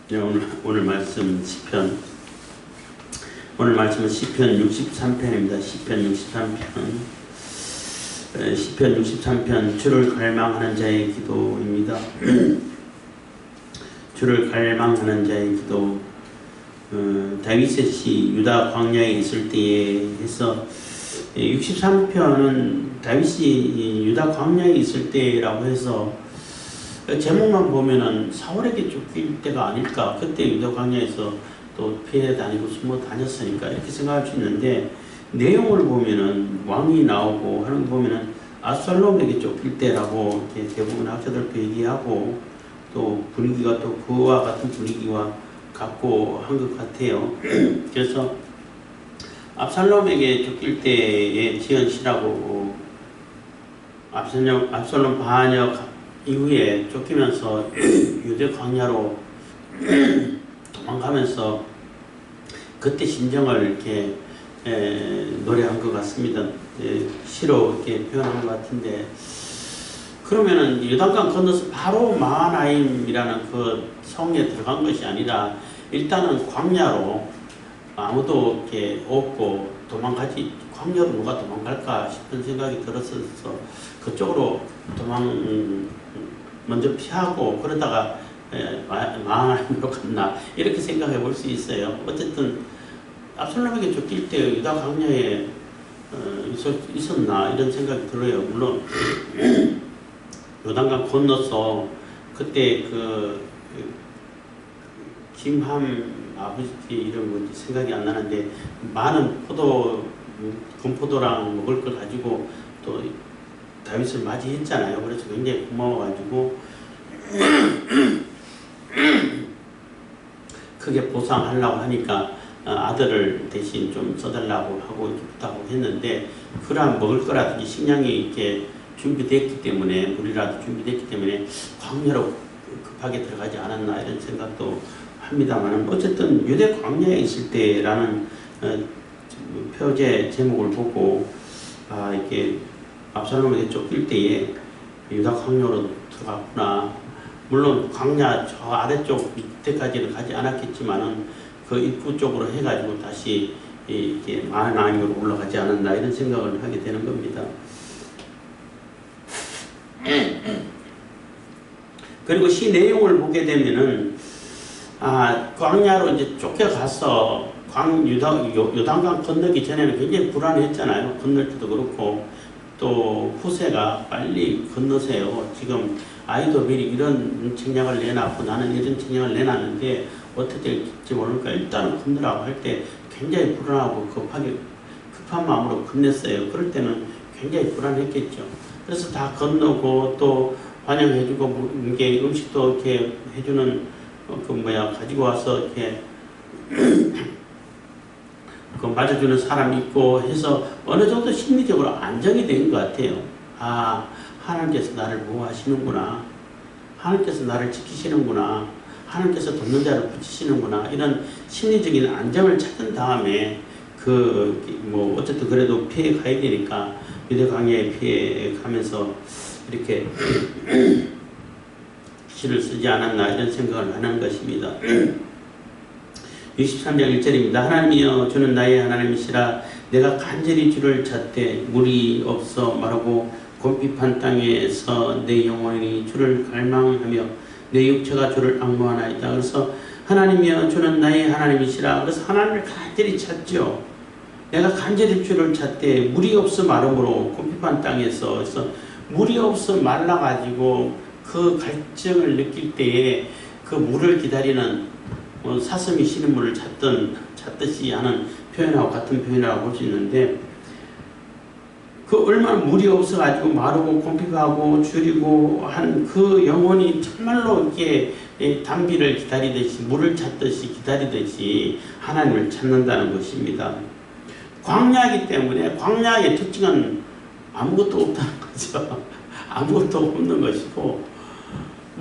네, 오늘 말씀 시편. 오늘 말씀은 시편 63편입니다. 시편 63편. 시편 63편 주를 갈망하는 자의 기도입니다. 주를 갈망하는 자의 기도. 다윗의 유다 광야에 있을 때에 해서 63편은 다윗이 유다 광야에 있을 때라고 해서 제목만 보면은 사울에게 쫓길 때가 아닐까, 그때 유다 광야에서 또 피해 다니고 숨어 다녔으니까 이렇게 생각할 수 있는데, 내용을 보면은 왕이 나오고 하는 거 보면은 압살롬에게 쫓길 때라고 이렇게 대부분 학자들도 얘기하고, 또 분위기가 또 그와 같은 분위기와 같고 한 것 같아요. 그래서 압살롬에게 쫓길 때에 지은 시라고, 압살롬 반역 이후에 쫓기면서 유대 광야로 도망가면서 그때 심정을 이렇게 노래한 것 같습니다. 시로 이렇게 표현한 것 같은데, 그러면은 요단강 건너서 바로 마하나임이라는 그 성에 들어간 것이 아니라 일단은 광야로, 아무도 이렇게 없고 도망가지, 광야로 누가 도망갈까 싶은 생각이 들었어서 그쪽으로 먼저 피하고 그러다가 마하나임으로 갔나, 이렇게 생각해 볼 수 있어요. 어쨌든 압살롬에게 쫓길 때 유다 광야에 있었나 이런 생각이 들어요. 물론 요단강 건너서 그때 김함 아버지 이름 뭔지 생각이 안 나는데, 많은 건포도랑 먹을 걸 가지고 또 다윗을 맞이했잖아요. 그래서 굉장히 고마워가지고 크게 보상하려고 하니까 아들을 대신 좀 써달라고 하고 이렇게 부탁을 했는데, 그러한 먹을 거라든지 식량이 이렇게 준비됐기 때문에, 물이라도 준비됐기 때문에 광야로 급하게 들어가지 않았나 이런 생각도 합니다만, 어쨌든 유대 광야에 있을 때라는 표제 제목을 보고 이렇게 압살롬에게 쫓길 때에 유다 광야로 들어갔구나. 물론 광야 저 아래쪽 밑에까지는 가지 않았겠지만은 그 입구 쪽으로 해가지고 다시 이렇게 마하나임으로 올라가지 않았나 이런 생각을 하게 되는 겁니다. 그리고 시 내용을 보게 되면은 광야로 이제 쫓겨가서 요단강 건너기 전에는 굉장히 불안했잖아요. 건널 때도 그렇고, 또 후세가 빨리 건너세요. 지금 아이도 미리 이런 책략을 내놨고 나는 이런 책략을 내놨는데 어떻게 될지 모르니까 일단은 건너라고 할 때 굉장히 불안하고 급한 마음으로 건넸어요. 그럴 때는 굉장히 불안했겠죠. 그래서 다 건너고 또 환영해주고 이게 음식도 이렇게 해주는 가지고 와서 이렇게 맞아주는 사람이 있고 해서 어느 정도 심리적으로 안정이 된 것 같아요. 하나님께서 나를 보호하시는구나, 하나님께서 나를 지키시는구나, 하나님께서 돕는 자를 붙이시는구나, 이런 심리적인 안정을 찾은 다음에 어쨌든 그래도 피해 가야 되니까 유대 광야에 피해 가면서 이렇게 시를 쓰지 않았나 이런 생각을 하는 것입니다. 63장 1절입니다. 하나님이여 주는 나의 하나님이시라. 내가 간절히 주를 찾되 물이 없어 마르고 곰핍한 땅에서 내 영혼이 주를 갈망하며 내 육체가 주를 앙모하나이다. 그래서 하나님이여 주는 나의 하나님이시라. 그래서 하나님을 간절히 찾죠. 내가 간절히 주를 찾되 물이 없어 마름으로 곰핍한 땅에서, 그래서 물이 없어 말라가지고 그 갈증을 느낄 때에 그 물을 기다리는 사슴이 쉬는 물을 찾듯이 하는 표현하고 같은 표현이라고 볼 수 있는데, 그 얼마나 물이 없어가지고 마르고 곰핍하고 줄이고 한 그 영혼이 정말로 이렇게 단비를 기다리듯이, 물을 찾듯이 기다리듯이 하나님을 찾는다는 것입니다. 광야이기 때문에 광야의 특징은 아무것도 없다는 거죠. 아무것도 없는 것이고,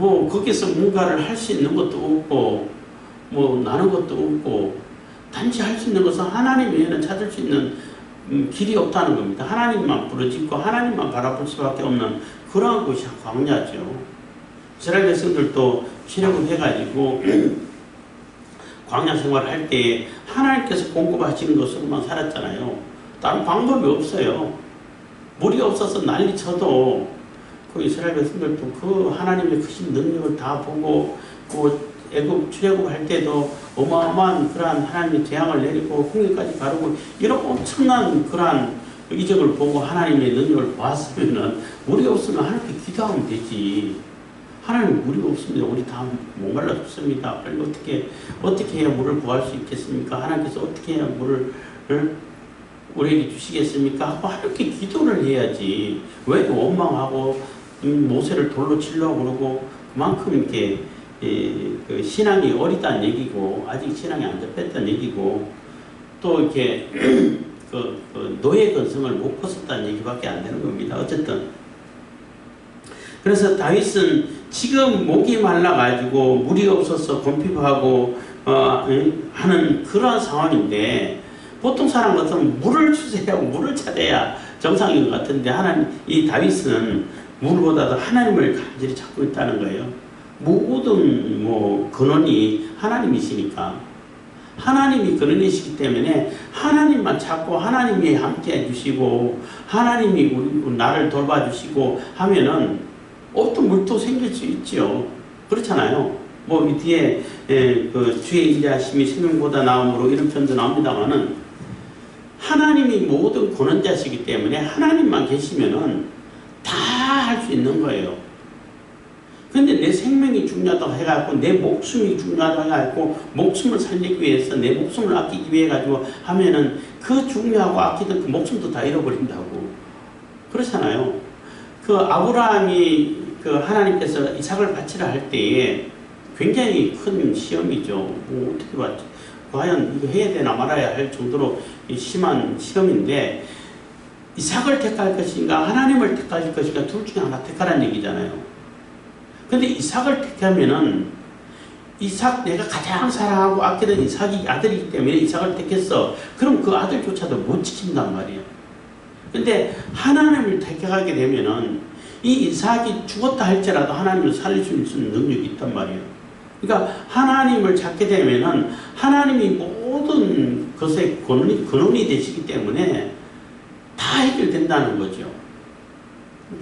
거기서 뭔가를 할 수 있는 것도 없고, 나는 것도 없고, 단지 할 수 있는 것은 하나님 외에는 찾을 수 있는 길이 없다는 겁니다. 하나님만 부르짖고 하나님만 바라볼 수밖에 없는 그러한 곳이 광야죠. 이스라엘 백성들도 출애굽 해가지고 광야 생활을 할 때 하나님께서 공급하시는 것으로만 살았잖아요. 다른 방법이 없어요. 물이 없어서 난리 쳐도 그 이스라엘 백성들도 그 하나님의 크신 능력을 다 보고 그 애굽 출애굽할 때도 어마어마한 그러한 하나님의 재앙을 내리고 홍해까지 가르고 이런 엄청난 그러한 이적을 보고 하나님의 능력을 보았으면은 물이 없으면 하나님께 기도하면 되지. 하나님 물이 없습니다. 우리 다 목말라 죽습니다. 빨리 어떻게 해야 물을 구할 수 있겠습니까? 하나님께서 어떻게 해야 물을 우리에게 주시겠습니까? 하고 하나님께 기도를 해야지. 왜 원망하고 모세를 돌로 치려고 그러고 그만큼 이렇게 그 신앙이 어리다는 얘기고 아직 신앙이 안 접했다는 얘기고 또 이렇게 그 노예 근성을 못 벗었다는 얘기밖에 안 되는 겁니다. 어쨌든 그래서 다윗은 지금 목이 말라가지고 물이 없어서 곰핍하고 하는 그런 상황인데 보통 사람 같으면 물을 주세요. 물을 찾아야 정상인 것 같은데 이 다윗은 물보다도 하나님을 간절히 찾고 있다는 거예요. 모든 근원이 하나님이시니까 하나님이 근원이시기 때문에 하나님만 찾고 하나님이 함께 해주시고 하나님이 나를 돌봐주시고 하면은 어떤 물도 생길 수 있죠. 그렇잖아요. 이 뒤에 그 주의 인자하심이 생명보다 나음으로 이런 편도 나옵니다만은 하나님이 모든 권원자시기 때문에 하나님만 계시면은 다 할 수 있는 거예요. 근데 내 생명이 중요하다고 해가지고 내 목숨이 중요하다고 해가지고 목숨을 살리기 위해서 내 목숨을 아끼기 위해 가지고 하면은 그 중요하고 아끼던 그 목숨도 다 잃어버린다고. 그렇잖아요. 그 아브라함이 그 하나님께서 이삭을 바치라 할 때에 굉장히 큰 시험이죠. 어떻게 봤지? 과연 이거 해야 되나 말아야 할 정도로 심한 시험인데 이삭을 택할 것인가 하나님을 택할 것인가 둘 중에 하나 택하라는 얘기잖아요. 근데 이삭을 택하면은 이삭 내가 가장 사랑하고 아끼는 이삭이 아들이기 때문에 이삭을 택했어. 그럼 그 아들조차도 못 지킨단 말이에요. 근데 하나님을 택하게 되면은 이 이삭이 죽었다 할지라도 하나님을 살릴 수 있는 능력이 있단 말이에요. 그러니까 하나님을 찾게 되면은 하나님이 모든 것의 근원이 되시기 때문에 다 해결된다는 거죠.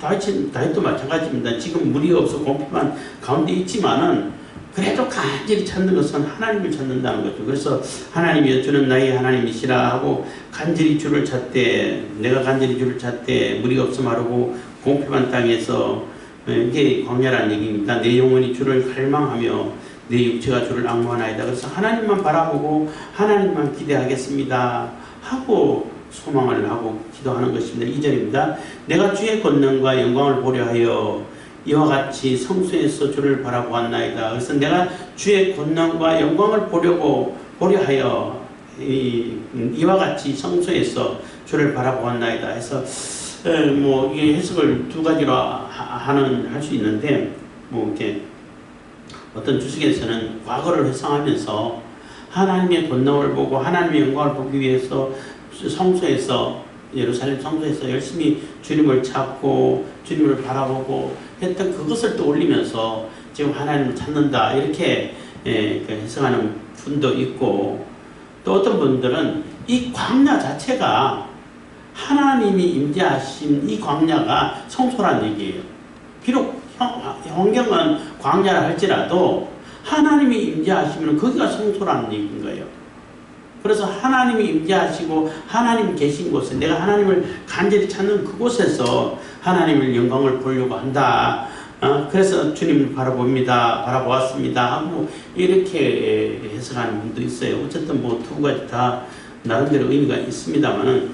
다윗도 마찬가지입니다. 지금 물이 없어 곰핍한 가운데 있지만은 그래도 간절히 찾는 것은 하나님을 찾는다는 거죠. 그래서 하나님이여 주는 나의 하나님이시라 하고 간절히 주를 찾되 내가 간절히 주를 찾되 물이 없어 마르고 곰핍한 땅에서 이게 광야라는 얘기입니다. 내 영혼이 주를 갈망하며 내 육체가 주를 앙모하나이다. 그래서 하나님만 바라보고 하나님만 기대하겠습니다 하고 소망을 하고 기도하는 것입니다. 2절입니다. 내가 주의 권능과 영광을 보려 하여 이와 같이 성소에서 주를 바라보았나이다. 그래서 내가 주의 권능과 영광을 보려 하여 이와 같이 성소에서 주를 바라보았나이다. 해서 이 해석을 두 가지로 할 수 있는데 이렇게 어떤 주석에서는 과거를 회상하면서 하나님의 권능을 보고 하나님의 영광을 보기 위해서 성소에서 예루살렘 성소에서 열심히 주님을 찾고 주님을 바라보고 했던 그것을 떠올리면서 지금 하나님을 찾는다 이렇게 해석하는 분도 있고 또 어떤 분들은 이 광야 자체가 하나님이 임재하신 이 광야가 성소란 얘기예요. 비록 환경은 광야라 할지라도 하나님이 임재하시면 거기가 성소라는 얘기인 거예요. 그래서 하나님이 임재하시고 하나님 계신 곳에 내가 하나님을 간절히 찾는 그곳에서 하나님의 영광을 보려고 한다. 그래서 주님을 바라보았습니다 하고 이렇게 해석하는 분도 있어요. 어쨌든 두 가지 다 나름대로 의미가 있습니다만은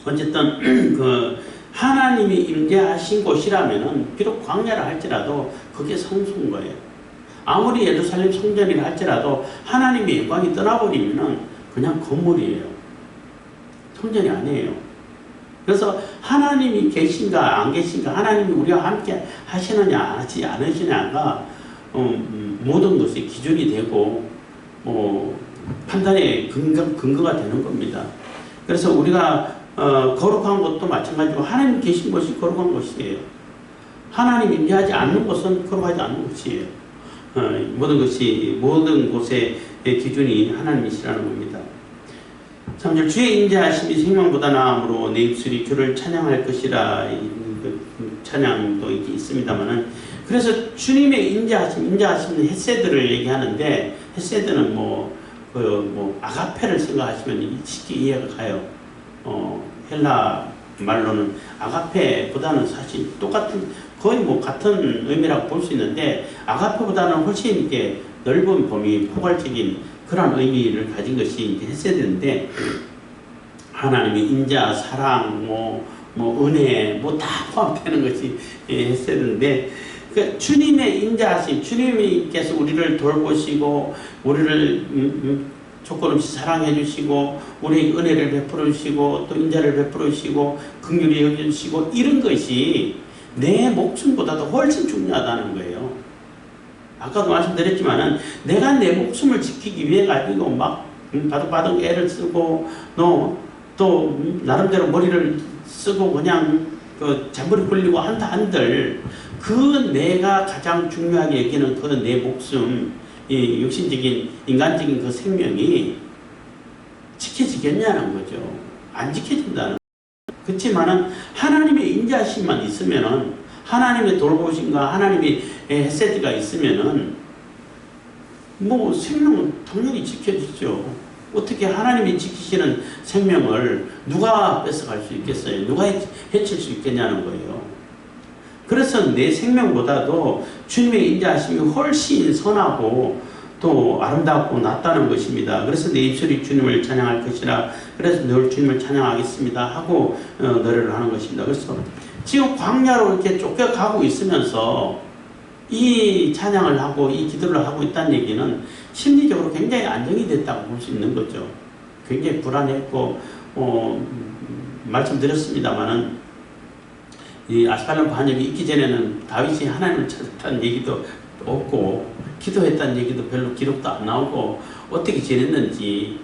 어쨌든 하나님이 임재하신 곳이라면은 비록 광야라 할지라도 그게 성소인 거예요. 아무리 예루살렘 성전이라 할지라도 하나님의 영광이 떠나버리면은 그냥 건물이에요. 성전이 아니에요. 그래서 하나님이 계신가 안 계신가 하나님이 우리와 함께 하시느냐 하지 않으시냐가 모든 것의 기준이 되고 판단의 근거가 되는 겁니다. 그래서 우리가 거룩한 것도 마찬가지고 하나님 계신 것이 거룩한 것이에요. 하나님 임재하지 않는 것은 거룩하지 않는 것이에요. 모든 것이 모든 곳의 기준이 하나님이시라는 겁니다. 3절 주의 인자하심이 생명보다 나음으로 내 입술이 주를 찬양할 것이라. 찬양도 있습니다만은, 그래서 주님의 인자하심은 헤세드를 얘기하는데, 헤세드는 아가페를 생각하시면 쉽게 이해가 가요. 헬라 말로는 아가페보다는 사실 거의 같은 의미라고 볼 수 있는데, 아가페보다는 훨씬 이렇게 넓은 범위, 포괄적인 그런 의미를 가진 것이 헤세드인데, 하나님의 인자, 사랑, 은혜, 다 포함되는 것이 헤세드인데, 그 주님의 인자하심, 주님께서 우리를 돌보시고, 우리를 조건 없이 사랑해 주시고, 우리에게 은혜를 베풀어 주시고, 또 인자를 베풀어 주시고, 긍휼히 여겨 주시고, 이런 것이 내 목숨보다도 훨씬 중요하다는 거예요. 아까도 말씀드렸지만은, 내가 내 목숨을 지키기 위해 가지고 바득바득 애를 쓰고, 또 나름대로 머리를 쓰고 그냥 잔머리 굴리고 한들, 내가 가장 중요하게 여기는 내 목숨, 이 육신적인 인간적인 생명이 지켜지겠냐는 거죠. 안 지켜진다는. 그렇지만은 하나님의 인자심만 있으면은, 하나님의 돌보심과 하나님의 헤세드가 있으면은 생명은 당연히 지켜지죠. 어떻게 하나님이 지키시는 생명을 누가 뺏어갈 수 있겠어요? 누가 해칠 수 있겠냐는 거예요. 그래서 내 생명보다도 주님의 인자하심이 훨씬 선하고 또 아름답고 낫다는 것입니다. 그래서 내 입술이 주님을 찬양할 것이라. 그래서 늘 주님을 찬양하겠습니다 하고 노래를 하는 것입니다. 그래서 지금 광야로 이렇게 쫓겨가고 있으면서 이 찬양을 하고 이 기도를 하고 있다는 얘기는 심리적으로 굉장히 안정이 됐다고 볼 수 있는 거죠. 굉장히 불안했고, 말씀드렸습니다만은, 이 압살롬 반역이 있기 전에는 다윗이 하나님을 찾았다는 얘기도 없고, 기도했다는 얘기도 별로 기록도 안 나오고, 어떻게 지냈는지,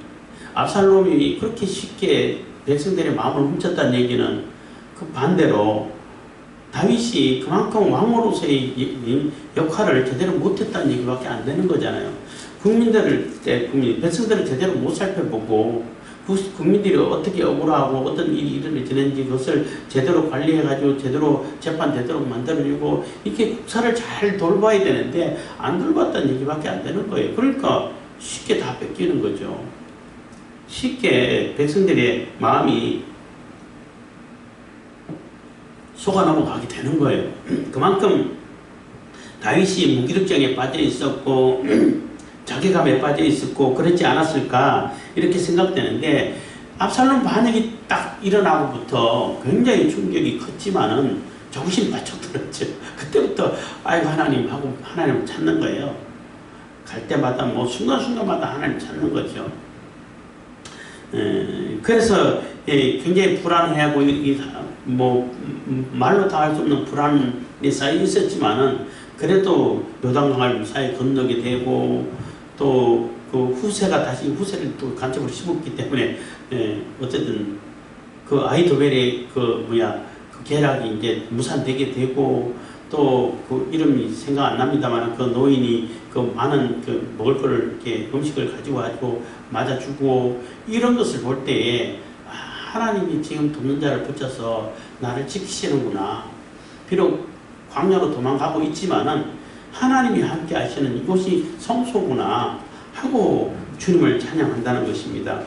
압살롬이 그렇게 쉽게 백성들의 마음을 훔쳤다는 얘기는 그 반대로 다윗이 그만큼 왕으로서의 역할을 제대로 못했다는 얘기밖에 안 되는 거잖아요. 백성들을 제대로 못 살펴보고, 국민들이 어떻게 억울하고 어떤 일이 일어나는지 그것을 제대로 관리해가지고 제대로 재판되도록 만들어주고, 이렇게 국사를 잘 돌봐야 되는데 안 돌봤다는 얘기밖에 안 되는 거예요. 그러니까 쉽게 다 뺏기는 거죠. 쉽게 백성들의 마음이 속아 넘어가게 되는 거예요. 그만큼 다윗이 무기력증에 빠져 있었고 자괴감에 빠져 있었고 그렇지 않았을까 이렇게 생각되는데, 압살롬 반역이 딱 일어나고부터 굉장히 충격이 컸지만은 정신 바짝 들었죠. 그때부터 아이고 하나님 하고 하나님을 찾는 거예요. 갈 때마다 순간순간마다 하나님 찾는 거죠. 그래서 굉장히 불안해하고 말로 다 할 수 없는 불안이 쌓여 있었지만은, 그래도 요단강을 무사히 건너게 되고, 또 그 후세를 또 간첩으로 씹었기 때문에, 어쨌든 그 아히도벨의 그 계략이 이제 무산되게 되고, 또 그 이름이 생각 안 납니다만 그 노인이 그 많은 먹을 거를 이렇게 음식을 가지고 맞아주고, 이런 것을 볼 때에 하나님이 지금 돕는 자를 붙여서 나를 지키시는구나. 비록 광야로 도망가고 있지만은 하나님이 함께 하시는 이곳이 성소구나 하고 주님을 찬양한다는 것입니다.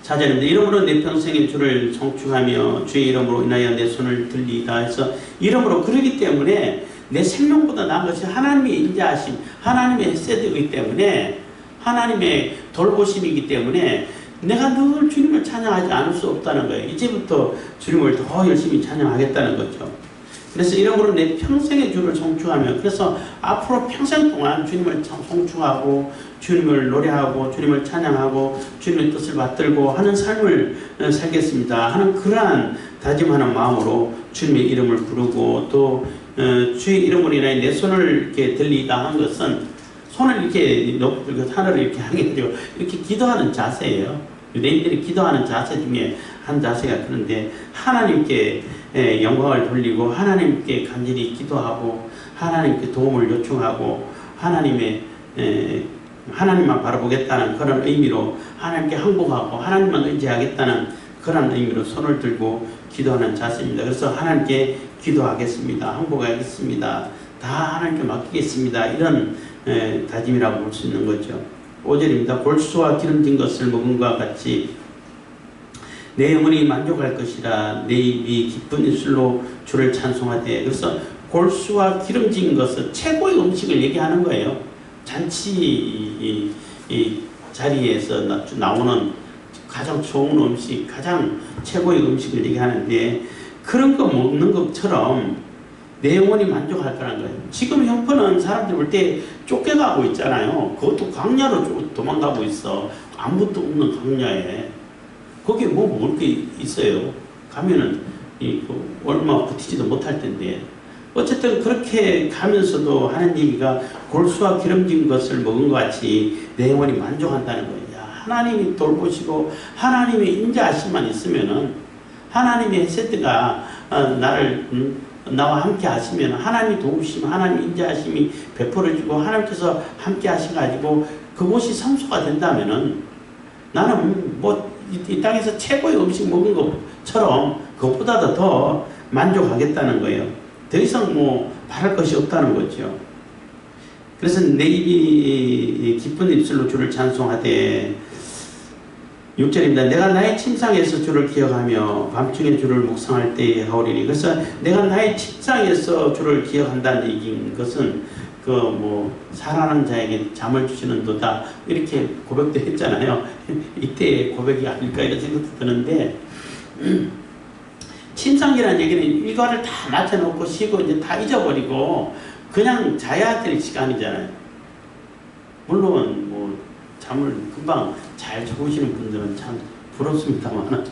4절입니다. 이름으로 내 평생의 주를 성축하며 주의 이름으로 인하여 내 손을 들리다 해서, 이름으로 그러기 때문에 내 생명보다 나은 것이 하나님의 인자하심, 하나님의 헤세드이기 때문에, 하나님의 돌보심이기 때문에 내가 늘 주님을 찬양하지 않을 수 없다는 거예요. 이제부터 주님을 더 열심히 찬양하겠다는 거죠. 그래서 이름으로 내 평생의 주를 성축하며, 그래서 앞으로 평생 동안 주님을 성축하고 주님을 노래하고 주님을 찬양하고 주님의 뜻을 받들고 하는 삶을 살겠습니다 하는 그러한 다짐하는 마음으로 주님의 이름을 부르고, 또 주의 이름으로 인하여 내 손을 이렇게 들리다 한 것은, 손을 이렇게 높이고 하늘을 이렇게 향해 가지고 이렇게 기도하는 자세예요. 유대인들이 기도하는 자세 중에 한 자세가 그런데, 하나님께 영광을 돌리고 하나님께 간절히 기도하고 하나님께 도움을 요청하고 하나님만 바라보겠다는 그런 의미로 하나님께 항복하고 하나님만 의지하겠다는 그런 의미로 손을 들고 기도하는 자세입니다. 그래서 하나님께 기도하겠습니다. 항복하겠습니다. 다 하나님께 맡기겠습니다. 이런 다짐이라고 볼 수 있는 거죠. 5절입니다. 골수와 기름진 것을 먹은 것과 같이 내 영혼이 만족할 것이라. 내 입이 기쁜 입술로 주를 찬송하되. 그래서 골수와 기름진 것은 최고의 음식을 얘기하는 거예요. 잔치 이 자리에서 나오는 가장 좋은 음식, 가장 최고의 음식을 얘기하는데, 그런 거 먹는 것처럼 내 영혼이 만족할 거라는 거예요. 지금 형편은 사람들이 볼 때 쫓겨가고 있잖아요. 그것도 광야로 도망가고 있어. 아무것도 없는 광야에. 거기에 뭐 먹을 게 있어요. 가면은 얼마 버티지도 못할 텐데. 어쨌든 그렇게 가면서도 하나님이가 골수와 기름진 것을 먹은 것 같이 내 영혼이 만족한다는 거예요. 하나님이 돌보시고 하나님의 인자하심만 있으면은, 하나님의 헤세드가 나와 함께 하시면, 하나님이 도우시면 하나님의 인자하심이 베풀어지고 하나님께서 함께 하셔가지고 그곳이 성소가 된다면은, 나는 뭐 이 땅에서 최고의 음식 먹은 것처럼 그것보다도 더 만족하겠다는 거예요. 더 이상 뭐 바랄 것이 없다는 거죠. 그래서 내 입이 기쁜 입술로 주를 찬송하되. 6절입니다. 내가 나의 침상에서 주를 기억하며 밤중에 주를 묵상할 때에 하오리니. 그래서 내가 나의 침상에서 주를 기억한다는 얘기인 것은 살아나는 자에게 잠을 주시는 도다, 이렇게 고백도 했잖아요. 이때의 고백이 아닐까 이런 생각도 드는데, 침상이라는 얘기는 일과를 다 맞춰놓고 쉬고 이제 다 잊어버리고 그냥 자야 될 시간이잖아요. 물론 잠을 금방 잘 주무시는 분들은 참 부럽습니다만,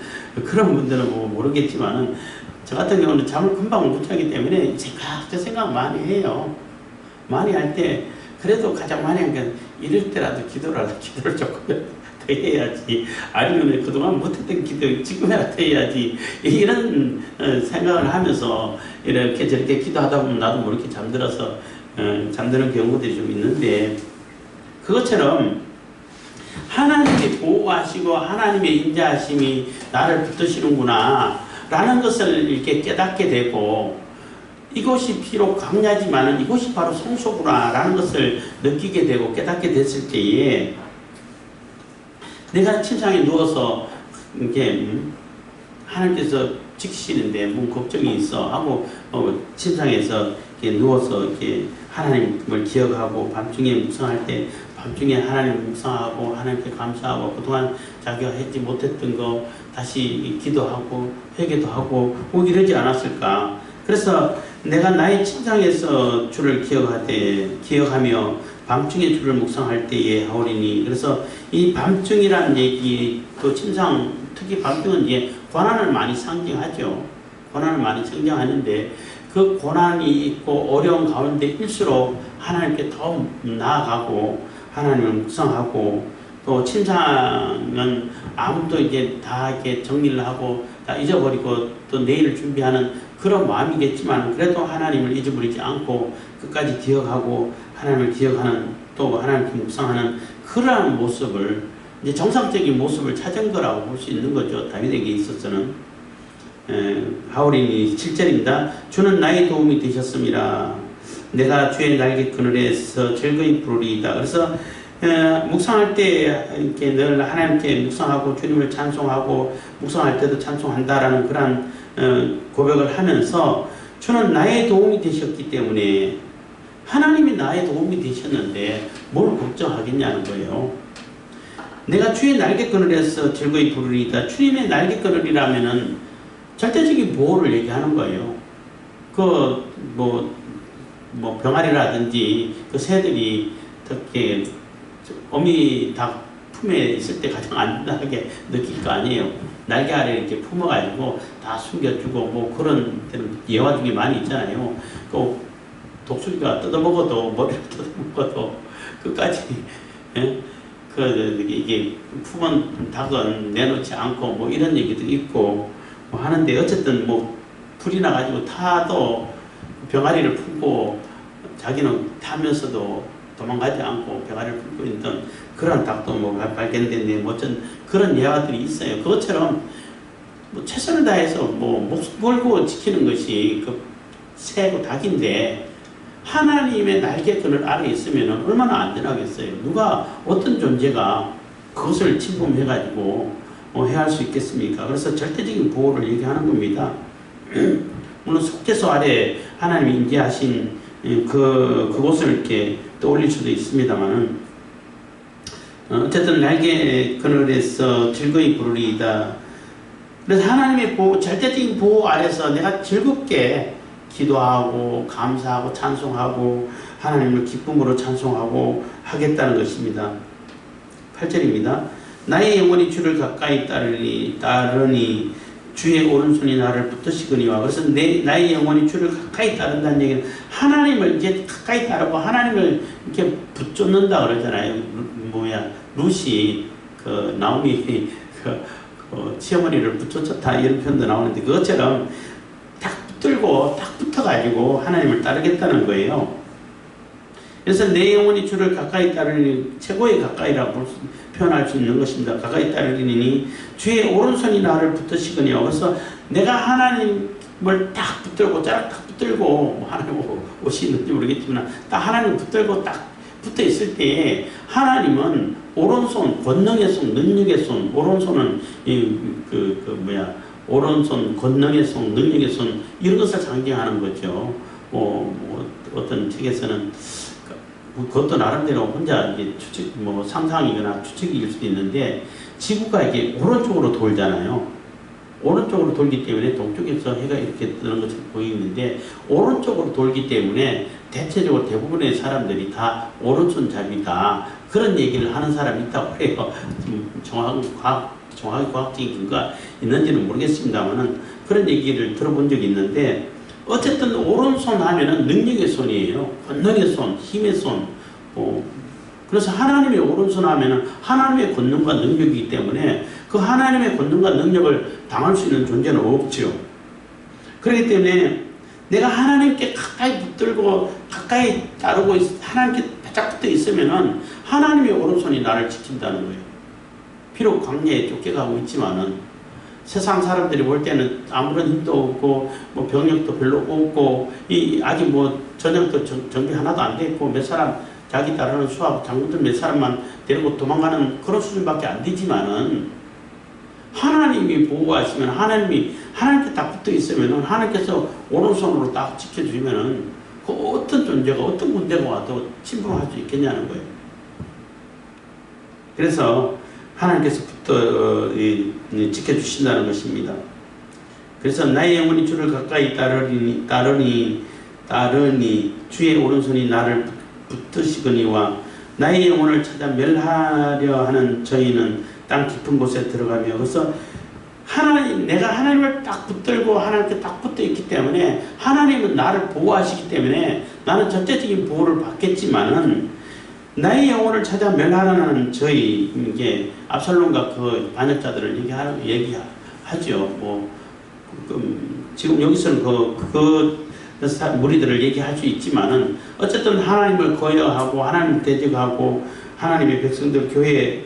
그런 분들은 모르겠지만은, 저 같은 경우는 잠을 금방 못 자기 때문에 생각 많이 해요. 많이 할 때 그래도 가장 많이 한 게 이럴 때라도 기도를 조금 더 해야지, 아니면 그동안 못했던 기도 지금이라도 해야지, 이런 생각을 하면서 이렇게 저렇게 기도하다 보면 나도 모르게 잠들어서 잠드는 경우들이 좀 있는데, 그것처럼 하나님이 보호하시고 하나님의 인자하심이 나를 붙드시는구나 라는 것을 이렇게 깨닫게 되고, 이곳이 비록 광야지만 이곳이 바로 성소구나 라는 것을 느끼게 되고 깨닫게 됐을 때에, 내가 침상에 누워서 이렇게 하나님께서 지키시는데 뭔 걱정이 있어 하고 침상에서 이렇게 누워서 이렇게 하나님을 기억하고 밤중에 묵상할 때 밤중에 하나님을 묵상하고 하나님께 감사하고 그동안 자기가 하지 못했던 거 다시 기도하고 회개도 하고 이러지 않았을까. 그래서 내가 나의 침상에서 주를 기억하며 밤중에 주를 묵상할 때에 하오리니. 그래서 이 밤중이라는 얘기, 또 침상, 특히 밤중은 이제 고난을 많이 상징하죠. 고난을 많이 상징하는데, 그 고난이 있고 어려운 가운데일수록 하나님께 더 나아가고 하나님을 묵상하고, 또 침상은 아무도 이제 다 이렇게 정리를 하고 다 잊어버리고 또 내일을 준비하는 그런 마음이겠지만, 그래도 하나님을 잊어버리지 않고 끝까지 기억하고 하나님을 기억하는, 또 하나님께 묵상하는 그러한 모습을, 이제 정상적인 모습을 찾은 거라고 볼 수 있는 거죠. 다윗에게 있어서는. 하오리니. 7절입니다. 주는 나의 도움이 되셨음이라. 내가 주의 날개 그늘에서 즐거이 부르리이다. 그래서 묵상할 때 이렇게 늘 하나님께 묵상하고 주님을 찬송하고 묵상할 때도 찬송한다라는 그런 고백을 하면서, 주는 나의 도움이 되셨기 때문에, 하나님이 나의 도움이 되셨는데 뭘 걱정하겠냐는 거예요. 내가 주의 날개그늘에서 즐거이 부르리이다. 주님의 날개그늘이라면은 절대적인 보호를 얘기하는 거예요. 병아리라든지 그 새들이 특히 어미 닭 품에 있을 때 가장 안전하게 느낄 거 아니에요. 날개 아래 이렇게 품어가지고 다 숨겨주고 그런 데는 예화 중에 많이 있잖아요. 또 독수리가 뜯어먹어도, 머리를 뜯어먹어도 끝까지 이게 품은 닭은 내놓지 않고 이런 얘기도 있고 하는데, 어쨌든 불이 나가지고 타도 병아리를 품고 자기는 타면서도 도망가지 않고 병아리를 품고 있던 그런 닭도 뭐 발견됐네, 뭐 그런 예화들이 있어요. 그것처럼 뭐 최선을 다해서 뭐 목숨 걸고 지키는 것이 그 새고 닭인데, 하나님의 날개끈을 아래 있으면 얼마나 안전하겠어요. 누가 어떤 존재가 그것을 침범해가지고 해할 수 있겠습니까? 그래서 절대적인 보호를 얘기하는 겁니다. 물론 속죄소 아래 하나님이 임재하신 그곳을 이렇게 떠올릴 수도 있습니다만은, 어쨌든 날개 그늘에서 즐거이 부르리이다. 그래서 하나님의 보호, 절대적인 보호 아래서 내가 즐겁게 기도하고 감사하고 찬송하고 하나님을 기쁨으로 찬송하고 하겠다는 것입니다. 8절입니다. 나의 영혼이 주를 가까이 따르니 주의 오른손이 나를 붙드시거니와. 그래서 나의 영혼이 주를 가까이 따른다는 얘기는 하나님을 이제 가까이 따르고 하나님을 이렇게 붙잡는다 그러잖아요. 룻이 그 나오미 시어머니를 붙여줬다 이런 표현도 나오는데, 그것처럼 딱 붙들고 딱 붙어가지고 하나님을 따르겠다는 거예요. 그래서 내 영혼이 주를 가까이 따르니, 최고의 가까이라고 표현할 수 있는 것입니다. 가까이 따르리니 주의 오른손이 나를 붙드시거니와. 그래서 내가 하나님을 딱 붙들고 딱 붙들고, 하나님 옷이 있는지 모르겠지만 딱 하나님 붙들고 딱 붙어 있을 때에 하나님은 오른손, 권능의 손, 능력의 손, 오른손은 오른손, 권능의 손, 능력의 손, 이런 것을 상징하는 거죠. 어떤 책에서는 그것도 나름대로 혼자 추측, 상상이거나 추측일 수도 있는데, 지구가 이게 오른쪽으로 돌잖아요. 오른쪽으로 돌기 때문에 동쪽에서 해가 이렇게 뜨는 것처럼 보이는데, 오른쪽으로 돌기 때문에 대체적으로 대부분의 사람들이 다 오른손잡이다, 그런 얘기를 하는 사람이 있다고 해요. 정확히 과학적인 근거가 있는지는 모르겠습니다만은 그런 얘기를 들어본 적이 있는데, 어쨌든 오른손 하면은 능력의 손이에요. 권능의 손, 힘의 손. 그래서 하나님의 오른손 하면은 하나님의 권능과 능력이기 때문에 그 하나님의 권능과 능력을 당할 수 있는 존재는 없죠. 그렇기 때문에 내가 하나님께 가까이 붙들고 가까이 따르고 하나님께 바짝 붙어 있으면은 하나님의 오른손이 나를 지킨다는 거예요. 비록 광야에 쫓겨가고 있지만은 세상 사람들이 볼 때는 아무런 힘도 없고 병력도 별로 없고 아직 전역도 정비 하나도 안 돼 있고 몇 사람 자기 따르는 수하고 장군들 몇 사람만 데리고 도망가는 그런 수준밖에 안 되지만은, 하나님이 보호하시면 하나님께 딱 붙어 있으면은 하나님께서 오른손으로 딱 지켜주시면은 그 어떤 존재가 어떤 군대가 와도 침범할 수 있겠냐는 거예요. 그래서 하나님께서 지켜주신다는 것입니다. 그래서 나의 영혼이 주를 가까이 따르니 주의 오른손이 나를 붙드시거니와. 나의 영혼을 찾아 멸하려 하는 저희는 땅 깊은 곳에 들어가며. 그래서 내가 하나님을 딱 붙들고 하나님께 딱 붙어 있기 때문에 하나님은 나를 보호하시기 때문에 나는 전체적인 보호를 받겠지만은, 나의 영혼을 찾아 멸하려는 저희, 이게 압살롬과 그 반역자들을 얘기하죠. 지금 여기서는 무리들을 얘기할 수 있지만은, 어쨌든 하나님을 거여하고 하나님을 대적하고 하나님의 백성들, 교회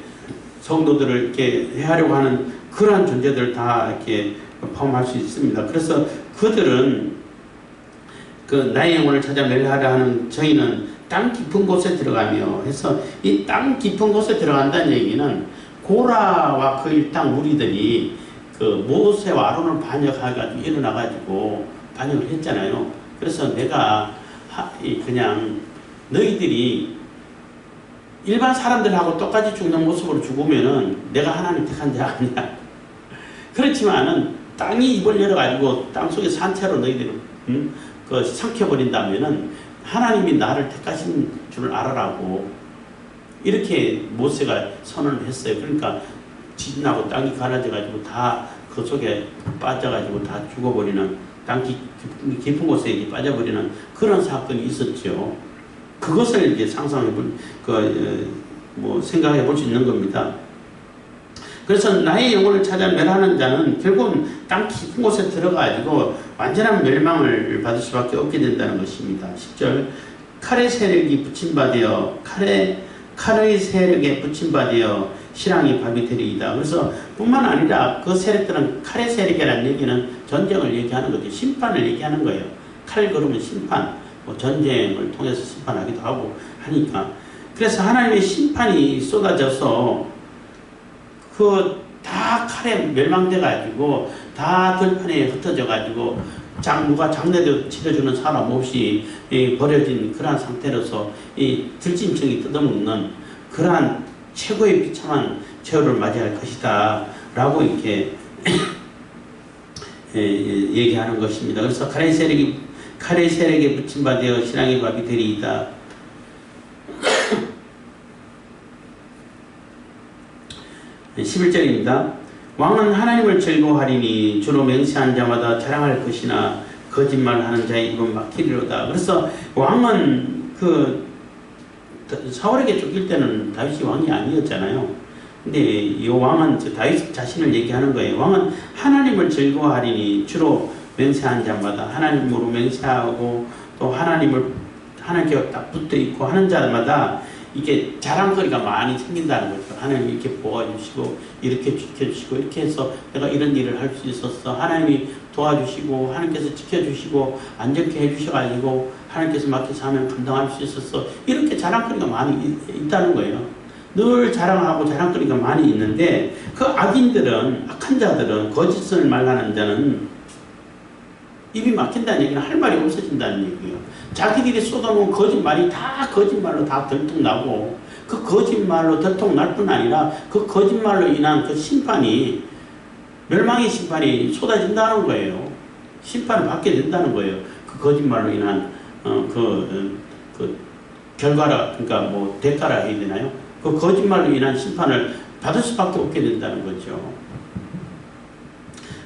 성도들을 이렇게 해하려고 하는 그러한 존재들 다 이렇게 포함할 수 있습니다. 그래서 그들은 나의 영혼을 찾아 멸하려 하는 저희는 땅 깊은 곳에 들어가며 해서, 이 땅 깊은 곳에 들어간다는 얘기는 고라와 그 일당 무리들이 모세와 아론을 반역해가지고 일어나가지고 반역을 했잖아요. 그래서 내가 그냥 너희들이 일반 사람들하고 똑같이 죽는 모습으로 죽으면은 내가 하나님 택한 자 아니야. 그렇지만은 땅이 입을 열어가지고 땅속에 산채로 너희들을 삼켜버린다면은 하나님이 나를 택하신 줄 알아라고 이렇게 모세가 선언을 했어요. 그러니까 지진하고 땅이 갈라져가지고 다 그 속에 빠져가지고 다 죽어버리는, 땅 깊은 곳에 빠져버리는 그런 사건이 있었죠. 그것을 이제 생각해 볼 수 있는 겁니다. 그래서 나의 영혼을 찾아 멸하는 자는 결국은 땅 깊은 곳에 들어가지고 완전한 멸망을 받을 수밖에 없게 된다는 것입니다. 10절. 칼의 세력이 붙임받으여 칼의 세력에 붙임받으여 실랑이 밥이 되리이다. 그래서 뿐만 아니라 그 세력들은 칼의 세력이라는 얘기는 전쟁을 얘기하는 거죠. 심판을 얘기하는 거예요. 칼 그러면 심판, 뭐 전쟁을 통해서 심판하기도 하고 하니까. 그래서 하나님의 심판이 쏟아져서 그 다 칼에 멸망돼 가지고 다 들판에 흩어져 가지고 누가 장례도 치러주는 사람 없이 버려진 그러한 상태로서 이 들짐승이 뜯어먹는 그러한 최고의 비참한 최후를 맞이할 것이다 라고 이렇게 얘기하는 것입니다. 그래서 칼의 세력에 붙임받아 신앙의 밥이 되리이다. 11절입니다. 왕은 하나님을 즐거워하리니 주로 맹세한 자마다 자랑할 것이나 거짓말하는 자의 입은 막히리로다. 그래서 왕은 사울에게 쫓길 때는 다윗이 왕이 아니었잖아요. 근데 이 왕은 다윗 자신을 얘기하는 거예요. 왕은 하나님을 즐거워하리니 주로 맹세한 자마다 하나님으로 맹세하고 또 하나님께 딱 붙어 있고 하는 자마다 이게 자랑거리가 많이 생긴다는 거죠. 하나님이 이렇게 보아주시고 이렇게 지켜주시고 이렇게 해서 내가 이런 일을 할 수 있었어. 하나님이 도와주시고 하나님께서 지켜주시고 안전케 해주셔가지고 하나님께서 맡겨서 하면 감당할 수 있었어. 이렇게 자랑거리가 많이 있다는 거예요. 늘 자랑하고 자랑거리가 많이 있는데 그 악인들은, 악한 자들은, 거짓을 말하는 자는 입이 막힌다는 얘기는 할 말이 없어진다는 얘기예요. 자기들이 쏟아놓은 거짓말이 다 거짓말로 다 들통나고 그 거짓말로 들통날 뿐 아니라 그 거짓말로 인한 그 심판이, 멸망의 심판이 쏟아진다는 거예요. 심판을 받게 된다는 거예요. 그 거짓말로 인한 그 결과라, 그러니까 뭐 대가라 해야 되나요? 그 거짓말로 인한 심판을 받을 수밖에 없게 된다는 거죠.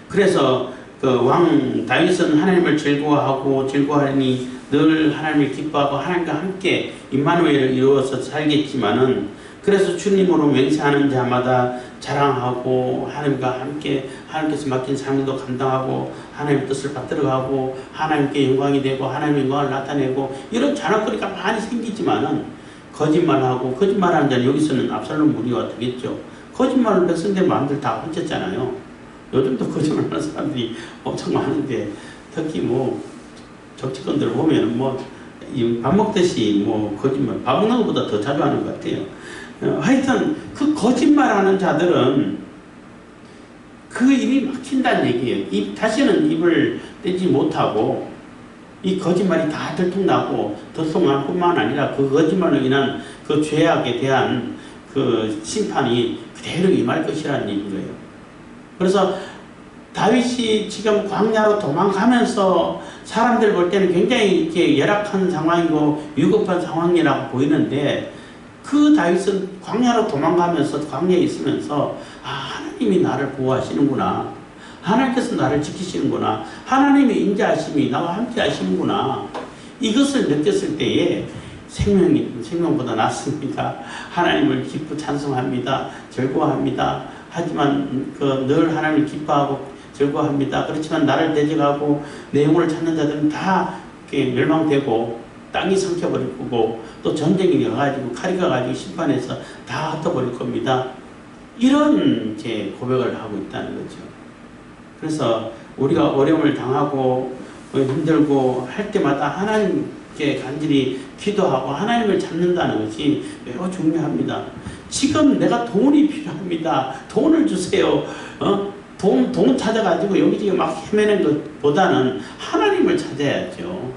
그래서 그 왕 다윗은 하나님을 즐거워하니 늘 하나님을 기뻐하고 하나님과 함께 임마누엘을 이루어서 살겠지만은, 그래서 주님으로 맹세하는 자마다 자랑하고 하나님과 함께 하나님께서 맡긴 삶도 감당하고 하나님의 뜻을 받들어가고 하나님께 영광이 되고 하나님의 영광을 나타내고 이런 자랑거리가 많이 생기지만은 거짓말하고, 거짓말하는 자는 여기서는 압살롬 무리와 되겠죠. 거짓말로 백성들 마음들 다 훔쳤잖아요. 요즘도 거짓말하는 사람들이 엄청 많은데, 특히 뭐 정치권들 보면 뭐 밥 먹듯이 뭐 거짓말, 밥 먹는 것보다 더 자주 하는 것 같아요. 하여튼 그 거짓말하는 자들은 그 입이 막힌다는 얘기예요. 다시는 입을 떼지 못하고 이 거짓말이 다 들통나고 들통날 뿐만 아니라 그 거짓말로 인한 그 죄악에 대한 그 심판이 그대로 임할 것이라는 얘기인 거예요. 그래서 다윗이 지금 광야로 도망가면서 사람들 볼 때는 굉장히 이렇게 열악한 상황이고 위급한 상황이라고 보이는데, 그 다윗은 광야로 도망가면서 광야에 있으면서 하나님이 나를 보호하시는구나, 하나님께서 나를 지키시는구나, 하나님의 인자하심이 나와 함께 하시는구나, 이것을 느꼈을 때에 생명보다 낫습니다. 하나님을 기쁘 찬송합니다. 즐거워합니다. 하지만 늘 하나님을 기뻐하고 즐거워합니다. 그렇지만 나를 대적하고 내 영혼을 찾는 자들은 다 멸망되고 땅이 삼켜버릴 거고 또 전쟁이 가가지고 칼이 가가지고 심판해서 다 흩어버릴 겁니다. 이런 제 고백을 하고 있다는 거죠. 그래서 우리가 어려움을 당하고 힘들고 할 때마다 하나님께 간절히 기도하고 하나님을 찾는다는 것이 매우 중요합니다. 지금 내가 돈이 필요합니다. 돈을 주세요. 돈 찾아가지고 여기저기 막 헤매는 것보다는 하나님을 찾아야죠.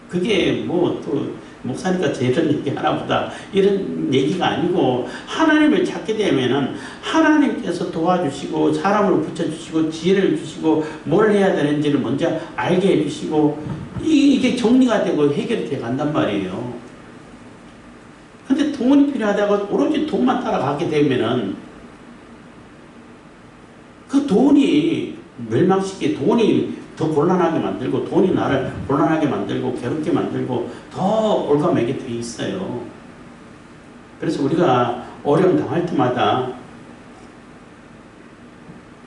그게 뭐 또 목사니까 이런 얘기 하나보다 이런 얘기가 아니고, 하나님을 찾게 되면은 하나님께서 도와주시고 사람을 붙여주시고 지혜를 주시고 뭘 해야 되는지를 먼저 알게 해주시고 이게 정리가 되고 해결이 돼 간단 말이에요. 근데 돈이 필요하다고 오로지 돈만 따라가게 되면은 그 돈이 멸망시키게, 돈이 더 곤란하게 만들고 돈이 나를 곤란하게 만들고 괴롭게 만들고 더 올가매게 돼 있어요. 그래서 우리가 어려움 당할 때마다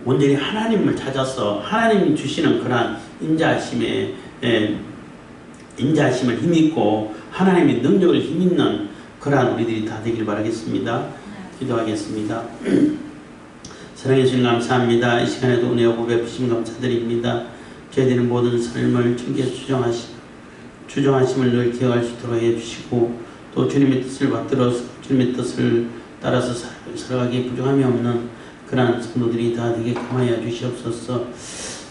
온전히 하나님을 찾아서 하나님이 주시는 그러한 인자하심에 인자하심을 힘입고 하나님의 능력을 힘입는 그러한 우리들이 다 되길 바라겠습니다. 기도하겠습니다. 사랑해 주님 감사합니다. 이 시간에도 은혜하고 베푸심 감사드립니다. 저희들의 모든 삶을 주께 주정하심을 늘 기억할 수 있도록 해주시고 또 주님의 뜻을 받들어서 주님의 뜻을 따라서 살아가기에 부족함이 없는 그러한 성도들이 다 되게 감하여 주시옵소서.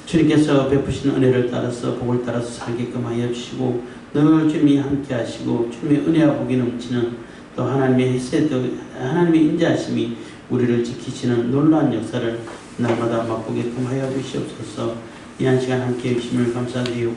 주님께서 베푸신 은혜를 따라서 복을 따라서 살게끔 하여 주시고 늘 주님이 함께 하시고 주님의 은혜와 복이 넘치는 또 하나님의 헤세드 하나님의 인자하심이 우리를 지키시는 놀라운 역사를 날마다 맛보게끔 하여 주시옵소서. 이 한 시간 함께 해주심을 감사드리고